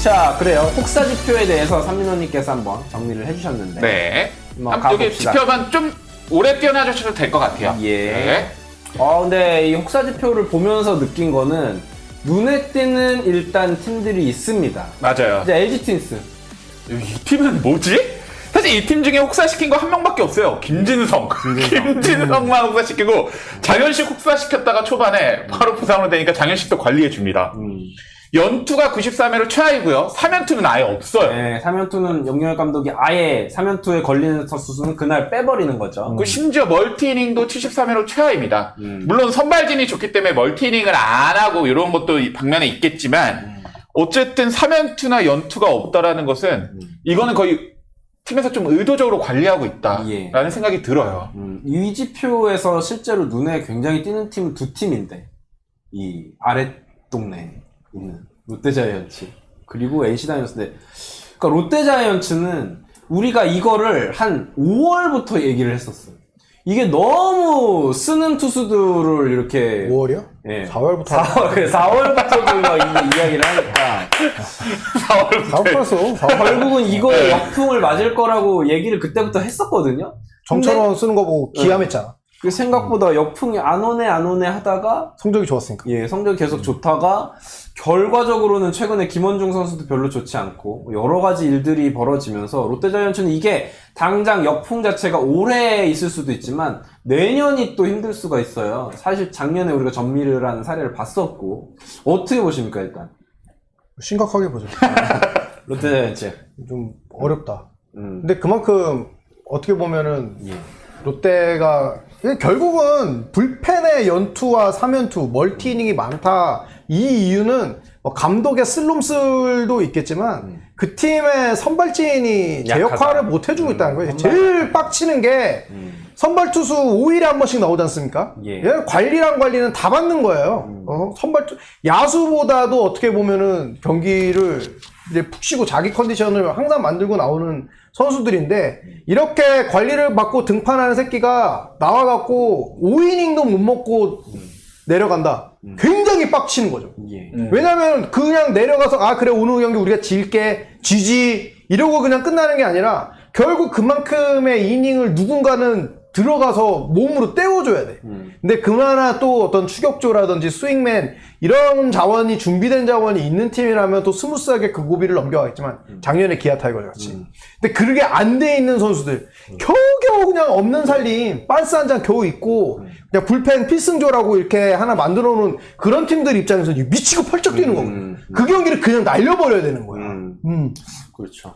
자, 그래요. 혹사 지표에 대해서 삼민호님께서 한번 정리를 해주셨는데. 네. 뭐 한번 여기 가봅시다. 지표만 좀 오래 띄워놔주셔도 될 것 같아요. 예. 네. 근데 이 혹사 지표를 보면서 느낀 거는 눈에 띄는 일단 팀들이 있습니다. 맞아요. 이제 LG 트윈스. 이 팀은 뭐지? 사실 이 팀 중에 혹사시킨 거 한 명밖에 없어요. 김진성. 김진성만 혹사시키고 장현식 혹사시켰다가 초반에 바로 부상으로 되니까 장현식도 관리해줍니다. 연투가 93회로 최하이고요. 3연투는 아예 없어요. 네, 3연투는 영영혁 감독이 아예 3연투에 걸리는 선수는 그날 빼버리는 거죠. 그 심지어 멀티이닝도 73회로 최하입니다. 물론 선발진이 좋기 때문에 멀티이닝을 안 하고 이런 것도 방면에 있겠지만 어쨌든 3연투나 연투가 없다라는 것은 이거는 거의 팀에서 좀 의도적으로 관리하고 있다라는 생각이 들어요. 이 지표에서 실제로 눈에 굉장히 띄는 팀은 두 팀인데 이 아랫 동네에 있는 롯데자이언츠 그리고 NC다이노스인데, 그러니까 롯데자이언츠는 우리가 이거를 한 5월부터 얘기를 했었어요. 이게 너무 쓰는 투수들을 이렇게 5월이요? 예. 4월부터 4월부터 막 이야기를 하니까 4월 4월 결국은 이거에 역풍을 맞을 거라고 얘기를 그때부터 했었거든요. 정철원 쓰는 거 보고 기함했잖아. 그 생각보다 역풍이 안 오네 하다가 성적이 좋았으니까. 예, 성적이 계속 좋다가 결과적으로는 최근에 김원중 선수도 별로 좋지 않고 여러 가지 일들이 벌어지면서 롯데자이언츠는 이게 당장 역풍 자체가 올해 있을 수도 있지만 내년이 또 힘들 수가 있어요. 사실 작년에 우리가 전미르라는 사례를 봤었고. 어떻게 보십니까 일단? 심각하게 보죠. 롯데자이언츠 좀 어렵다. 근데 그만큼 어떻게 보면은 롯데가 결국은 불펜의 연투와 3연투, 멀티이닝이 많다. 이 이유는 뭐 감독의 슬롬슬도 있겠지만 그 팀의 선발진이 제 역할을 못 해주고 있다는 거예요. 제일 빡치는 게 선발 투수 5일에 한 번씩 나오지 않습니까? 예. 관리랑 관리는 다 받는 거예요. 야수보다도 어떻게 보면은 경기를 이제 푹 쉬고 자기 컨디션을 항상 만들고 나오는 선수들인데 이렇게 관리를 받고 등판하는 새끼가 나와갖고 5이닝도 못 먹고 내려간다. 굉장히 빡치는 거죠. 예. 왜냐면 그냥 내려가서 아 그래 오늘 경기 우리가 질게 지지 이러고 그냥 끝나는 게 아니라 결국 그만큼의 이닝을 누군가는 들어가서 몸으로 때워줘야 돼. 근데 그나마 또 어떤 추격조라든지 스윙맨 이런 자원이 준비된 자원이 있는 팀이라면 또 스무스하게 그 고비를 넘겨가겠지만 작년에 기아 타이거즈 같이. 근데 그게 안 돼 있는 선수들 겨우겨우 그냥 없는 살림 빤스 한 장 겨우 있고 그냥 불펜 필승조라고 이렇게 하나 만들어 놓은 그런 팀들 입장에서 미치고 펄쩍 뛰는 거거든. 그 경기를 그냥 날려버려야 되는 거야. 그렇죠.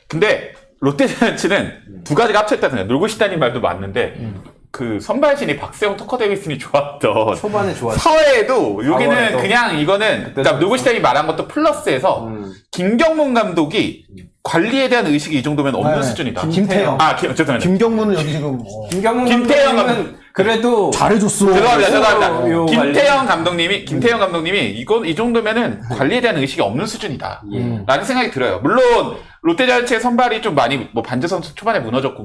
근데 롯데자이언츠는 두 가지가 합쳐있다는 거예요. 놀고시다님 말도 맞는데 그 선발진이 박세웅, 터커 데이비슨이 좋았던 초반에 좋았죠. 사회에도 여기는 4월에도. 그냥 이거는 그러니까 놀고시다님이 말한 것도 플러스해서 김경문 감독이 관리에 대한 의식이 이 정도면 없는 네. 수준이다. 김태형. 죄송합니다. 김경문은 여기 지금 김태형 감독은 그래도 잘해줬어. 죄송합니다. 요 김태형 감독님이 이 정도면은 관리에 대한 의식이 없는 수준이다. 라는 생각이 들어요. 물론 롯데자이언츠의 선발이 좀 많이 뭐 반즈 선수 초반에 무너져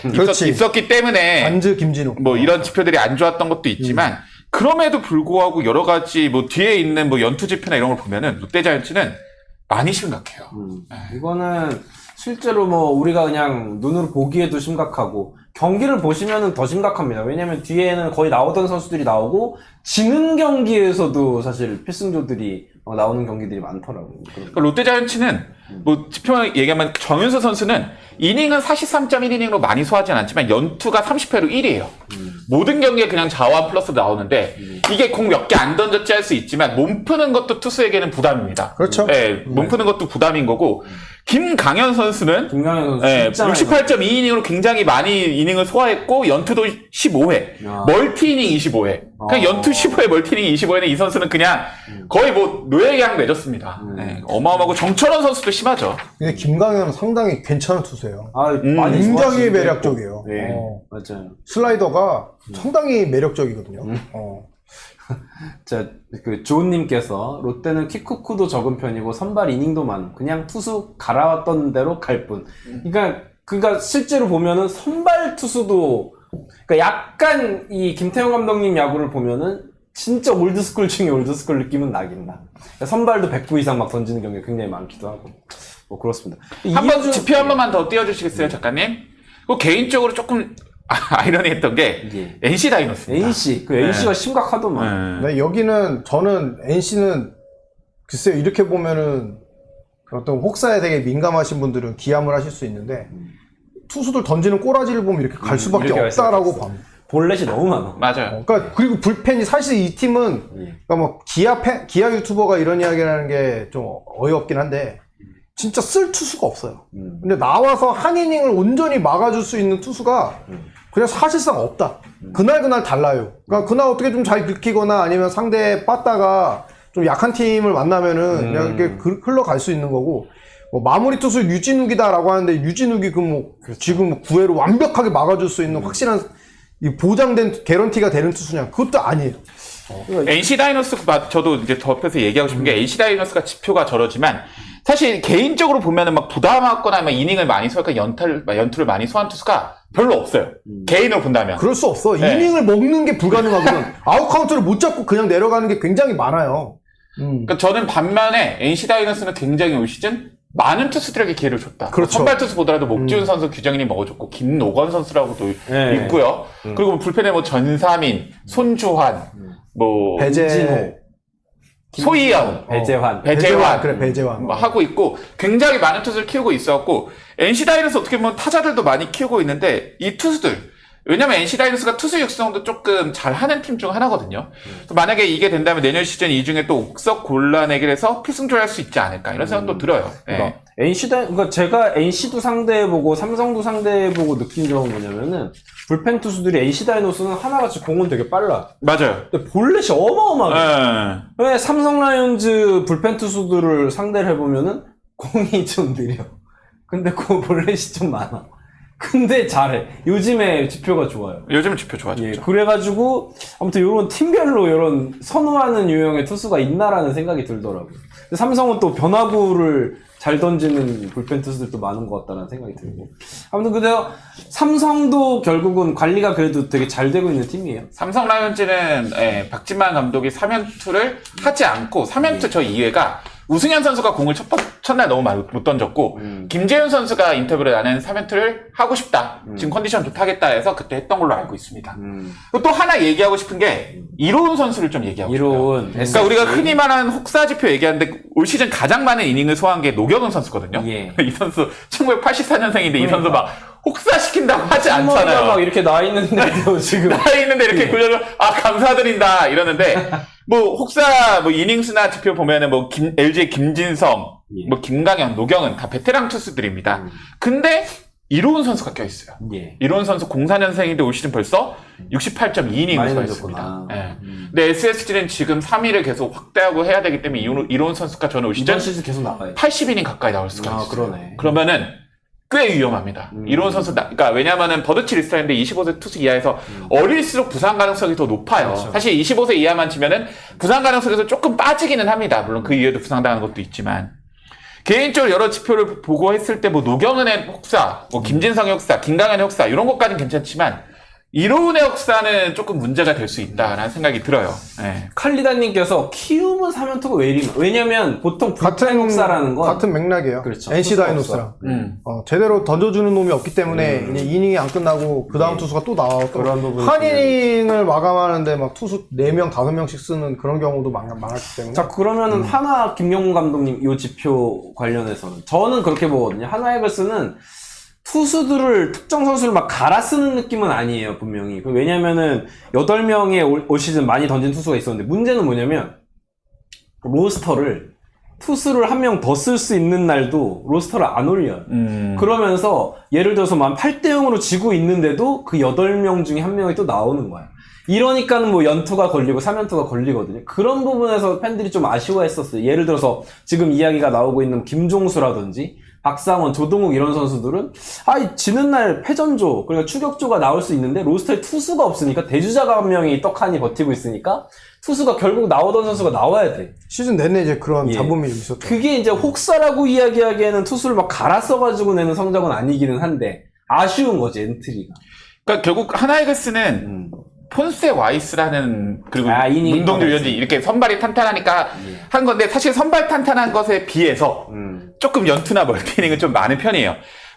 그렇지. 있었기 때문에 반즈 김진우 뭐 이런 지표들이 안 좋았던 것도 있지만 그럼에도 불구하고 여러 가지 뭐 뒤에 있는 뭐 연투 지표나 이런 걸 보면은 롯데자이언츠는 많이 심각해요. 이거는 실제로 뭐 우리가 그냥 눈으로 보기에도 심각하고 경기를 보시면은 더 심각합니다. 왜냐면 뒤에는 거의 나오던 선수들이 나오고 지는 경기에서도 사실 필승조들이 나오는 경기들이 많더라고요. 그러니까 롯데자이언츠는 뭐 지표만 얘기하면 정윤수 선수는 이닝은 43.1이닝으로 많이 소화하진 않지만 연투가 30회로 1위에요. 모든 경기에 그냥 자원 플러스 나오는데 이게 공 몇 개 안 던졌지 할 수 있지만 몸 푸는 것도 투수에게는 부담입니다. 그렇죠. 네, 몸 푸는 것도 부담인 거고 김강현 선수는 김강현 선수 네, 진짜 68.2이닝으로 굉장히 많이 이닝을 소화했고 연투도 15회, 야. 멀티이닝 25회. 그냥 연투 15회, 멀티이닝 25회는 이 선수는 그냥 거의 뭐 노예계약 맺었습니다. 네, 어마어마하고 정철원 선수도 심하죠. 근데 김강현은 상당히 괜찮은 투수예요. 많이 굉장히 좋아지기도 매력적이에요. 했고. 네, 어. 맞아요. 슬라이더가 상당히 매력적이거든요. 자, 그 조은님께서 롯데는 키쿠쿠도 적은 편이고 선발 이닝도 많고 그냥 투수 갈아왔던 대로 갈 뿐. 그러니까 실제로 보면은 선발 투수도 그러니까 약간 이 김태형 감독님 야구를 보면은 진짜 올드스쿨 중에 올드스쿨 느낌은 나긴 나. 선발도 109 이상 막 던지는 경우가 굉장히 많기도 하고. 뭐 그렇습니다. 한번 지표 한 번만 더 띄워주시겠어요, 작가님? 개인적으로 조금 아이러니했던 게 예. NC 다이노스입니다. NC, 그 NC가 심각하더만. 네, 여기는 저는 NC는 글쎄요 이렇게 보면은 어떤 혹사에 되게 민감하신 분들은 기함을 하실 수 있는데 투수들 던지는 꼬라지를 보면 이렇게 갈 수밖에 이렇게 갈 없다라고 수밖에 봅니다. 볼넷이 너무 많아. 맞아요. 그러니까 그리고 불펜이 사실 이 팀은 그러니까 뭐 기아 유튜버가 이런 이야기라는 게 좀 어이없긴 한데 진짜 쓸 투수가 없어요. 근데 나와서 한 이닝을 온전히 막아줄 수 있는 투수가 그냥 사실상 없다. 그날 달라요. 그러니까 그날 어떻게 좀 잘 긁히거나 아니면 상대 빠따가 좀 약한 팀을 만나면은 그냥 이렇게 흘러갈 수 있는 거고 뭐 마무리 투수 유진욱이다라고 하는데 유진욱이 지금 9회로 완벽하게 막아줄 수 있는 확실한 이 보장된 개런티가 되는 투수냐 그것도 아니에요. NC 다이노스 저도 이제 덮여서 얘기하고 싶은 게 NC 다이노스가 지표가 저러지만 사실 개인적으로 보면은 막 부담하거나 막 이닝을 많이 소화하니까 연투를 많이 소화한 투수가 별로 없어요. 개인으로 본다면. 그럴 수 없어. 네. 이닝을 먹는 게 불가능하거든. 아웃 카운트를 못 잡고 그냥 내려가는 게 굉장히 많아요. 그러니까 저는 반면에 NC 다이노스는 굉장히 올 시즌 많은 투수들에게 기회를 줬다. 그렇죠. 선발 투수 보더라도 목지훈 선수 규정인이 먹어줬고 김노건 선수라고도 네. 있고요. 그리고 뭐 불펜에 뭐 전사민, 손주환, 뭐 배재, 소희연, 배재환. 배재환 그래 배재환. 뭐 하고 있고 굉장히 많은 투수를 키우고 있었고 NC 다이노스 어떻게 보면 타자들도 많이 키우고 있는데 이 투수들 왜냐면 NC 다이노스가 투수 육성도 조금 잘하는 팀 중 하나거든요. 그래서 만약에 이게 된다면 내년 시즌 이 중에 또 옥석 골라내기를 해서 필승조를 할 수 있지 않을까 이런 생각도 들어요. 네. 그러니까 그러니까 제가 NC도 상대해보고 삼성도 상대해보고 느낀 점은 뭐냐면은 불펜 투수들이 NC 다이노스는 하나같이 공은 되게 빨라. 맞아요. 근데 볼넷이 어마어마해. 네. 왜 삼성 라이온즈 불펜 투수들을 상대를 해보면은 공이 좀 느려. 근데 그 볼넷이 좀 많아. 근데 잘해. 요즘에 지표가 좋아요. 요즘은 지표 좋아졌죠. 예, 그래가지고 아무튼 이런 팀별로 이런 선호하는 유형의 투수가 있나라는 생각이 들더라고요. 근데 삼성은 또 변화구를 잘 던지는 불펜 투수들도 많은 것 같다는 생각이 들고. 아무튼 근데요, 삼성도 결국은 관리가 그래도 되게 잘 되고 있는 팀이에요. 삼성 라이온즈는 박진만 감독이 3연투를 하지 않고 3연투 저 이외가 우승현 선수가 공을 첫날 너무 많이 못 던졌고 김재윤 선수가 인터뷰를 나는 3연투를 하고 싶다. 지금 컨디션 좋다겠다 해서 그때 했던 걸로 알고 있습니다. 그리고 또 하나 얘기하고 싶은 게 이로운 선수를 좀 얘기하고 싶어요. 이로운. 그러니까 우리가 흔히 말하는 혹사 지표 얘기하는데 올 시즌 가장 많은 이닝을 소화한 게 노경은 선수거든요. 예. 이 선수 1984년생인데 이 선수 그러니까. 막 혹사시킨다고 하지 머리가 않잖아요. 막 이렇게 나와 있는데도 지금. 나 있는데 이렇게 굴려서 감사드린다 이러는데 뭐 혹사 뭐 이닝수나 지표 보면은 뭐 LG의 김진성, 예. 뭐 김강현, 노경은 다 베테랑 투수들입니다. 근데 이로운 선수가 껴있어요. 예. 이로운 선수 04년생인데 올 시즌 벌써 68.2이닝을 많이 소화했습니다. 던졌구나. 예. 근데 SSG는 지금 3위를 계속 확대하고 해야 되기 때문에 이로운 선수가 저는 올 시즌 이번 시즌 계속 나가요. 80이닝 가까이 나올 수가 아, 있어요. 그러네. 그러면은 꽤 위험합니다. 이로운 선수, 그러니까 왜냐면은 버드치 리스트인데 25세 투수 이하에서 어릴수록 부상 가능성이 더 높아요. 그렇죠. 사실 25세 이하만 치면은 부상 가능성에서 조금 빠지기는 합니다. 물론 그 이후에도 부상당하는 것도 있지만. 개인적으로 여러 지표를 보고 했을 때 뭐 노경은의 혹사, 뭐 김진성의 혹사, 김강현의 혹사 이런 것까지는 괜찮지만 이로운의 혹사는 조금 문제가 될 수 있다라는 생각이 들어요. 네. 칼리다님께서 키움은 3연투가 왜 이리 왜냐면 보통 불펜 혹사라는 건 같은 맥락이에요. 그렇죠. NC 투수가 다이노스랑 없어. 제대로 던져주는 놈이 없기 때문에 이제 이닝이 안 끝나고 그 다음 투수가 또 나와서 그런 부분이 한 이닝을 마감하는데 막 투수 4명, 5명씩 쓰는 그런 경우도 많았기 때문에. 자, 그러면은 하나 김용훈 감독님 요 지표 관련해서는 저는 그렇게 보거든요. 하나 이글스는 투수들을 특정 선수를 막 갈아 쓰는 느낌은 아니에요, 분명히. 왜냐면은 8명의 올 시즌 많이 던진 투수가 있었는데 문제는 뭐냐면 로스터를 투수를 한 명 더 쓸 수 있는 날도 로스터를 안 올려요. 그러면서 예를 들어서 만 8대 0으로 지고 있는데도 그 8명 중에 한 명이 또 나오는 거야. 이러니까는 뭐 연투가 걸리고 3연투가 걸리거든요. 그런 부분에서 팬들이 좀 아쉬워했었어요. 예를 들어서 지금 이야기가 나오고 있는 김종수라든지 박상원, 조동욱 이런 선수들은 지는 날 패전조, 그러니까 추격조가 나올 수 있는데 로스터에 투수가 없으니까 대주자가 한 명이 떡하니 버티고 있으니까 투수가 결국 나오던 선수가 나와야 돼. 시즌 내내 이제 그런 예. 잡음이 좀 있었죠. 그게 이제 혹사라고 이야기하기에는 투수를 막 갈아 써가지고 내는 성적은 아니기는 한데 아쉬운 거지 엔트리가. 그러니까 결국 하나이글스는 폰세 와이스라는 그리고 이닝 문동주 위원이 이렇게 선발이 탄탄하니까 한 건데 사실 선발 탄탄한 것에 비해서 조금 연투나 멀티이닝은 좀 많은 편이에요.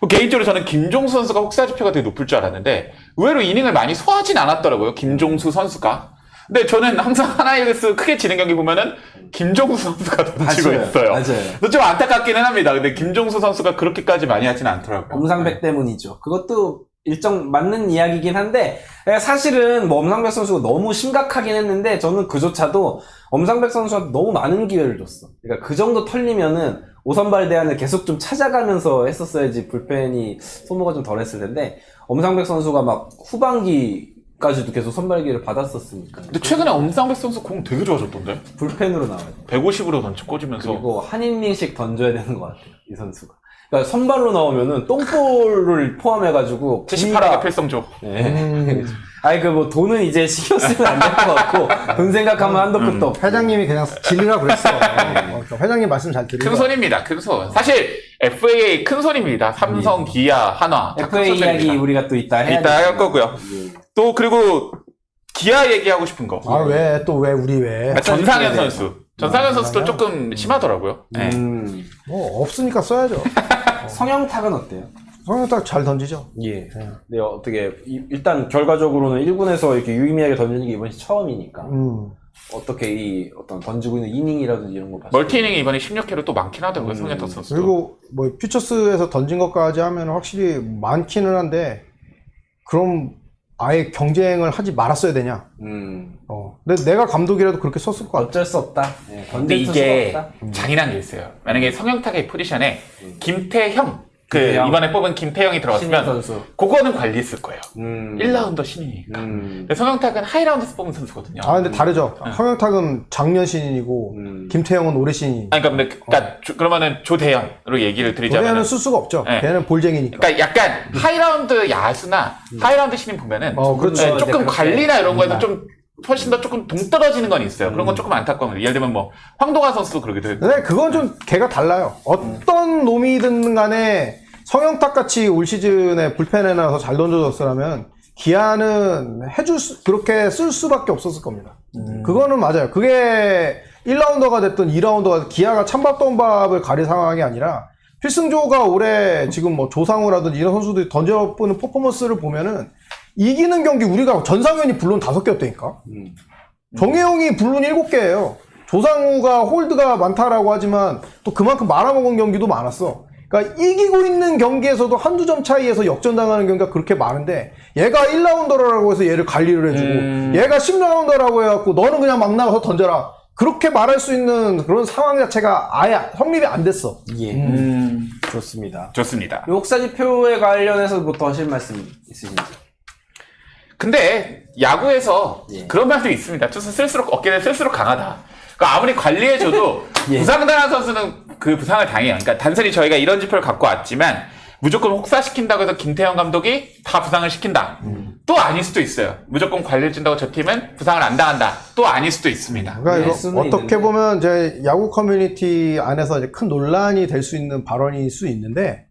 개인적으로 저는 김종수 선수가 혹사지표가 되게 높을 줄 알았는데 의외로 이닝을 많이 소화하진 않았더라고요. 김종수 선수가. 근데 저는 항상 하나이글스 크게 지는 경기 보면은 김종수 선수가 던지고 있어요. 맞아요. 좀 안타깝기는 합니다. 근데 김종수 선수가 그렇게까지 많이 하진 않더라고요. 엄상백 때문이죠. 그것도 일정 맞는 이야기긴 한데 사실은 뭐 엄상백 선수가 너무 심각하긴 했는데 저는 그조차도 엄상백 선수한테 너무 많은 기회를 줬어. 그러니까 그 정도 털리면은 5선발 대안을 계속 좀 찾아가면서 했었어야지 불펜이 소모가 좀 덜했을 텐데 엄상백 선수가 막 후반기까지도 계속 선발기를 받았었으니까. 근데 최근에 엄상백 선수 공 되게 좋아졌던데? 불펜으로 나와요. 150으로 던져 꽂으면서. 그리고 한 이닝씩 던져야 되는 것 같아요. 이 선수가. 그러니까 선발로 나오면은 똥볼을 포함해가지고 78하게 필성조. 네. 아니 그 뭐 돈은 이제 신경 쓰면 안 될 것 같고 돈 생각하면 한도 끝도 없고. 회장님이 그냥 질리라 그랬어. 그러니까 회장님 말씀 잘 들으세요. 큰 손입니다. 큰 손. 사실 FAA 큰 손입니다. 삼성, 기아, 한화. 다 큰 FA 이야기 손입니다. 우리가 또 이따 해야 이따 할 거고요. 또 그리고 기아 얘기하고 싶은 거. 아, 왜, 또 왜, 우리 왜. 전상현 선수. 전상현 선수도 조금 심하더라고요. 네. 뭐, 없으니까 써야죠. 성형탁은 어때요? 성형탁 잘 던지죠. 예. 네, 어떻게 일단 결과적으로는 1군에서 이렇게 유의미하게 던지는 게 이번이 처음이니까 어떻게 이 어떤 던지고 있는 이닝이라든지 이런 거 봤어요? 멀티 이닝이 이번에 16회로 또 많긴 하더라고요. 성현탁 선수. 그리고 뭐, 퓨처스에서 던진 것까지 하면 확실히 많기는 한데, 그럼 아예 경쟁을 하지 말았어야 되냐? 근데 내가 감독이라도 그렇게 썼을 것 같아. 어쩔 수 없다. 네, 근데 던질 수가 이게 없다. 잔인한 게 있어요. 만약에 성형탁의 포지션에 김태형, 김태형. 이번에 뽑은 김태형이 신인 들어갔으면 선수. 그거는 관리했을 거예요. 1라운더 신인이니까. 근데 성형탁은 하이라운드에서 뽑은 선수거든요. 아, 근데 다르죠. 성형탁은 작년 신인이고, 김태형은 올해 신인. 아니, 그러니까 그러면은 조대현으로 얘기를 드리자면. 올해는 쓸 수가 없죠. 네. 걔는 볼쟁이니까. 그러니까 약간 하이라운드 야수나 하이라운드 신인 보면은 그렇죠. 네, 조금 이제 관리나 이런 거에서 좀 훨씬 더 조금 동떨어지는 건 있어요. 그런 건 조금 안타까운 거예요. 예를 들면 뭐 황동환 선수도 그러기도 했고. 근데 그건 좀 걔가 달라요. 어떤 놈이든 간에 성형탁 같이 올 시즌에 불펜에 나와서 잘 던져줬으라면 기아는 그렇게 쓸 수밖에 없었을 겁니다. 그거는 맞아요. 그게 1라운더가 됐든 2라운더가 기아가 찬밥돈밥을 가릴 상황이 아니라 필승조가 올해 지금 뭐 조상우라든지 이런 선수들이 던져보는 퍼포먼스를 보면은 이기는 경기 우리가 전상현이 물론 5개였다니까. 정혜영이 물론 7개예요. 조상우가 홀드가 많다라고 하지만 또 그만큼 말아먹은 경기도 많았어. 그러니까 이기고 있는 경기에서도 한두 점 차이에서 역전당하는 경기가 그렇게 많은데 얘가 1라운더라고 해서 얘를 관리를 해주고 얘가 10라운더라고 해갖고 너는 그냥 막 나가서 던져라. 그렇게 말할 수 있는 그런 상황 자체가 아예 성립이 안 됐어. 예. 좋습니다. 좋습니다. 이 혹사지표에 관련해서 뭐 더 하실 말씀 있으신지? 근데 야구에서 예. 그런 말도 있습니다. 투수 쓸수록 어깨는 쓸수록 강하다. 그러니까 아무리 관리해줘도 예. 부상당한 선수는 그 부상을 당해요. 그러니까 단순히 저희가 이런 지표를 갖고 왔지만 무조건 혹사시킨다고 해서 김태형 감독이 다 부상을 시킨다. 또 아닐 수도 있어요. 무조건 관리해준다고 저 팀은 부상을 안 당한다. 또 아닐 수도 있습니다. 그러니까 이거 수는 어떻게 있는데. 보면 이제 야구 커뮤니티 안에서 이제 큰 논란이 될 수 있는 발언일 수 있는데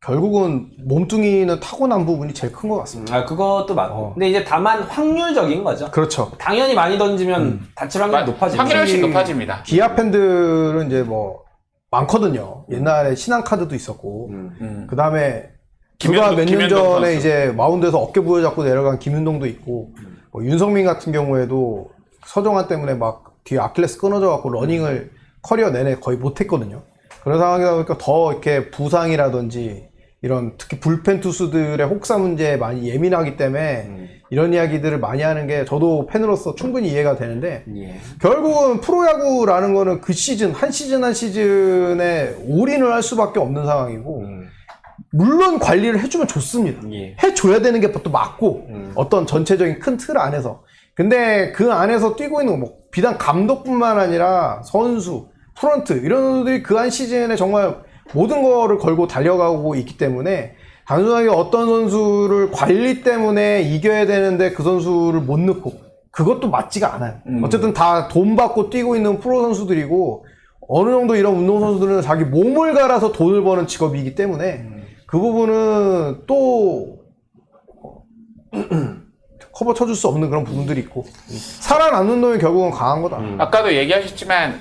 결국은 몸뚱이는 타고난 부분이 제일 큰 것 같습니다. 그것도 맞고. 근데 이제 다만 확률적인 거죠. 그렇죠. 당연히 많이 던지면 다칠 확률이 높아지죠. 확률이 훨씬 높아집니다. 기아 팬들은 이제 뭐 많거든요. 옛날에 신한 카드도 있었고, 그 다음에 불과 몇 년 김윤동 전에 선수. 이제 마운드에서 어깨 부여잡고 내려간 김윤동도 있고, 뭐 윤성민 같은 경우에도 서정환 때문에 막 뒤에 아킬레스 끊어져갖고 러닝을 커리어 내내 거의 못했거든요. 그런 상황이다 보니까 더 이렇게 부상이라든지 이런 특히 불펜 투수들의 혹사 문제에 많이 예민하기 때문에 이런 이야기들을 많이 하는 게 저도 팬으로서 충분히 이해가 되는데 예. 결국은 프로야구라는 거는 그 시즌 한 시즌에 올인을 할 수밖에 없는 상황이고 물론 관리를 해주면 좋습니다. 예. 해줘야 되는 게 또 맞고 어떤 전체적인 큰 틀 안에서 근데 그 안에서 뛰고 있는 뭐 비단 감독뿐만 아니라 선수, 프런트 이런 선수들이 그 한 시즌에 정말 모든 거를 걸고 달려가고 있기 때문에 단순하게 어떤 선수를 관리 때문에 이겨야 되는데 그 선수를 못 넣고 그것도 맞지가 않아요. 어쨌든 다 돈 받고 뛰고 있는 프로 선수들이고 어느 정도 이런 운동 선수들은 자기 몸을 갈아서 돈을 버는 직업이기 때문에 그 부분은 또 커버 쳐줄 수 없는 그런 부분들이 있고 살아남는 놈이 결국은 강한 거다. 아까도 얘기하셨지만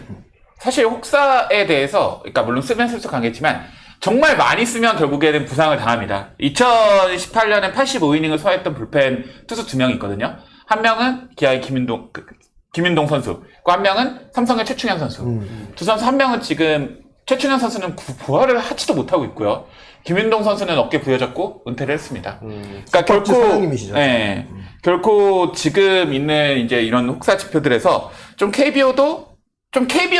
사실 혹사에 대해서 그러니까 물론 쓰면 쓸수록 강했지만 정말 많이 쓰면 결국에는 부상을 당합니다. 2018년엔 85이닝을 소화했던 불펜 투수 2명이 있거든요. 한 명은 기아의 김윤동 선수, 그 한 명은 삼성의 최충현 선수. 두 선수 한 명은 지금 최충현 선수는 부활을 하지도 못하고 있고요. 김윤동 선수는 어깨 부여잡고 은퇴를 했습니다. 그러니까 결코 사장님이시죠. 네, 결코 지금 있는 이제 이런 혹사 지표들에서 좀 KBO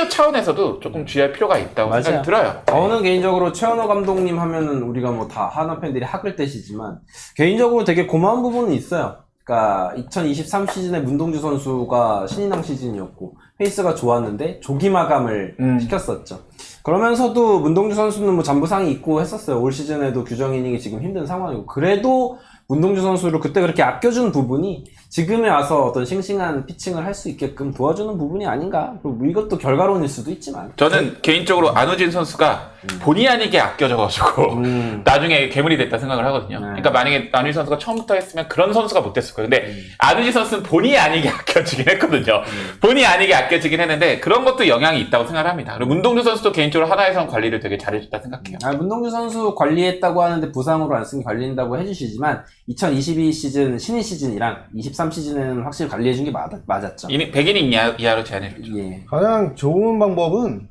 차원에서도 조금 주의할 필요가 있다고 맞아요. 생각이 들어요. 저는 개인적으로 최원호 감독님 하면은 우리가 뭐 다 하나 팬들이 학을 떼시지만 개인적으로 되게 고마운 부분은 있어요. 그러니까 2023 시즌에 문동주 선수가 신인왕 시즌이었고 페이스가 좋았는데 조기 마감을 시켰었죠. 그러면서도 문동주 선수는 뭐 잔부상이 있고 했었어요. 올 시즌에도 규정 이닝이 지금 힘든 상황이고 그래도 문동주 선수를 그때 그렇게 아껴준 부분이 지금에 와서 어떤 싱싱한 피칭을 할 수 있게끔 도와주는 부분이 아닌가. 그리고 이것도 결과론일 수도 있지만 저는 개인적으로 안우진 선수가 본의 아니게 아껴져가지고 나중에 괴물이 됐다 생각을 하거든요. 그러니까 만약에 안우진 선수가 처음부터 했으면 그런 선수가 못 됐을 거예요. 근데 안우진 선수는 본의 아니게 아껴지긴 했거든요. 본의 아니게 아껴지긴 했는데 그런 것도 영향이 있다고 생각을 합니다. 그리고 문동주 선수도 개인적으로 하나에선 관리를 되게 잘해줬다 생각해요. 문동주 선수 관리했다고 하는데 부상으로 안 쓰니 관리한다고 해주시지만 2022 시즌 신인 시즌이랑 23 시즌에는 확실히 관리해준 게 맞았죠. 100이닝 이하로 제한해줬죠. 예. 가장 좋은 방법은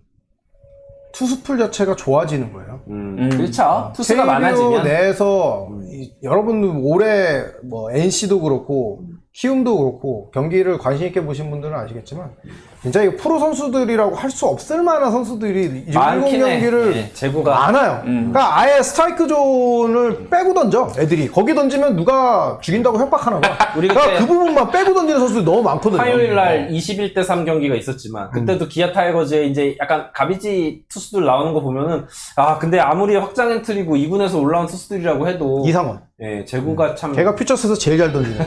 투수풀 자체가 좋아지는 거예요. 그렇죠. 투수가 KBO 많아지면 내에서 여러분들 올해 뭐 NC도 그렇고 키움도 그렇고 경기를 관심 있게 보신 분들은 아시겠지만 진짜 이 프로 선수들이라고 할 수 없을 만한 선수들이 이제 많긴 해. 경기를 예, 재고가 많아요. 그러니까 아예 스트라이크 존을 빼고 던져 애들이 거기 던지면 누가 죽인다고 협박하나 봐. 우리 그러니까 그때 그 부분만 빼고 던지는 선수들이 너무 많거든요. 화요일 날 21대 3 경기가 있었지만 그때도 기아 타이거즈에 이제 약간 가비지 투수들 나오는 거 보면은 근데 아무리 확장 엔트리고 2군에서 올라온 투수들이라고 해도 이상원. 예, 재고가 참 걔가 퓨처스에서 제일 잘 던지는.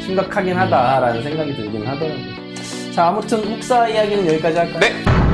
심각하긴 하다라는 생각이 들긴 하더라고요. 자, 아무튼 혹사 이야기는 여기까지 할까요? 네.